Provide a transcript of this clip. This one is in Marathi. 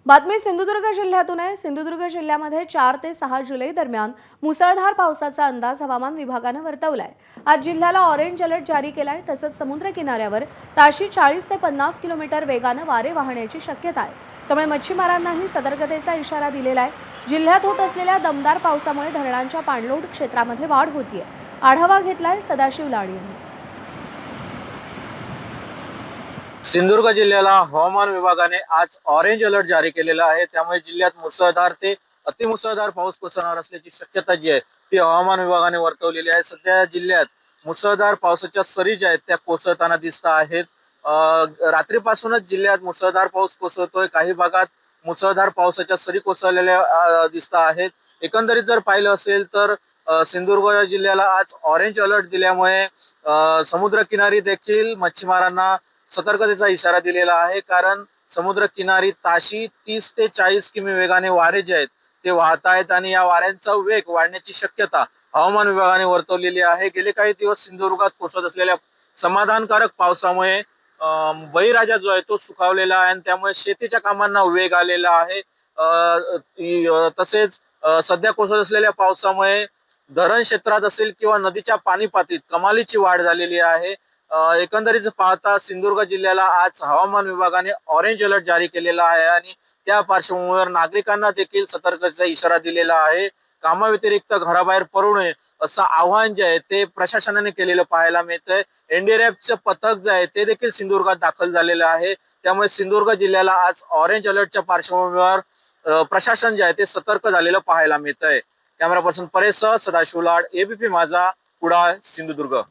बातमी सिंधुदुर्ग जिल्ह्यातून आहे। सिंधुदुर्ग जिल्ह्यामध्ये 4 ते 6 जुलै दरम्यान मुसळधार पावसाचा अंदाज हवामान विभागाने वर्तवलाय। आज जिल्ह्याला ऑरेंज अलर्ट जारी केलाय। तसंच समुद्र किनाऱ्यावर ताशी 40 ते 50 किलोमीटर वेगाने वारे वाहण्याची शक्यता आहे। त्यामुळे मच्छीमारांनाही सतर्कतेचा इशारा दिलेला आहे। जिल्ह्यात होत असलेल्या दमदार पावसामुळे धरणांच्या पाणलोट क्षेत्रामध्ये वाढ होतीये। आढावा घेतलाय सदाशिव लाड यांनी। सिंधुदुर्ग जिल्ह्याला हवामान विभागाने आज ऑरेंज अलर्ट जारी केलेला आहे। त्यामुळे जिल्ह्यात मुसळधार ते अतिमुसळधार पाऊस कोसळणार असल्याची शक्यता जी आहे ती हवामान विभागाने वर्तवलेली आहे। सध्या जिल्ह्यात मुसळधार पावसाच्या सरी ज्या आहेत त्या कोसळताना दिसत आहेत। रात्रीपासूनच जिल्ह्यात मुसळधार पाऊस कोसळतोय। काही भागात मुसळधार पावसाच्या सरी कोसळलेल्या दिसत आहेत। एकंदरीत जर पाहिलं असेल तर सिंधुदुर्ग जिल्ह्याला आज ऑरेंज अलर्ट दिल्यामुळे समुद्रकिनारी देखील मच्छीमारांना सतर्कतेचा इशारा दिलेला आहे। कारण समुद्र किनारी ताशी 30 ते 40 किमी वेगाने वारे जे आहेत ते वाहत आहेत आणि या वाऱ्यांचा वेग वाढण्याची शक्यता हवामान विभागाने वर्तवलेली आहे। गेले काही दिवस सिंधुदुर्गात कोसळत असलेल्या समाधानकारक पावसामुळे बळीराजा जो आहे तो सुखावलेला आहे आणि त्यामुळे शेतीच्या कामांना वेग आलेला आहे। तसेच सध्या कोसळत असलेल्या पावसामुळे धरण क्षेत्रात असेल किंवा नदीच्या पाणी पातळीत कमालीची वाढ झालेली आहे। एकंदरीत पाहता सिंधुदुर्ग जिल्ह्याला आज हवामान विभागाने ऑरेंज अलर्ट जारी केलेला आहे आणि त्या पार्श्वभूमीवर नागरिकांना देखील सतर्कतेचा इशारा दिलेला आहे। कामाव्यतिरिक्त घराबाहेर पडू नये असं आवाहन जे आहे ते प्रशासनाने केलेलं पाहायला मिळतंय। एनडीआरएफचं पथक जे आहे ते देखील सिंधुदुर्गात दाखल झालेलं आहे। त्यामुळे सिंधुदुर्ग जिल्ह्याला आज ऑरेंज अलर्टच्या पार्श्वभूमीवर प्रशासन जे आहे ते सतर्क झालेलं पाहायला मिळतंय। कॅमेरा पर्सन परेश सदाशिव लाड, एबीपी माझा, कुडाळ, सिंधुदुर्ग।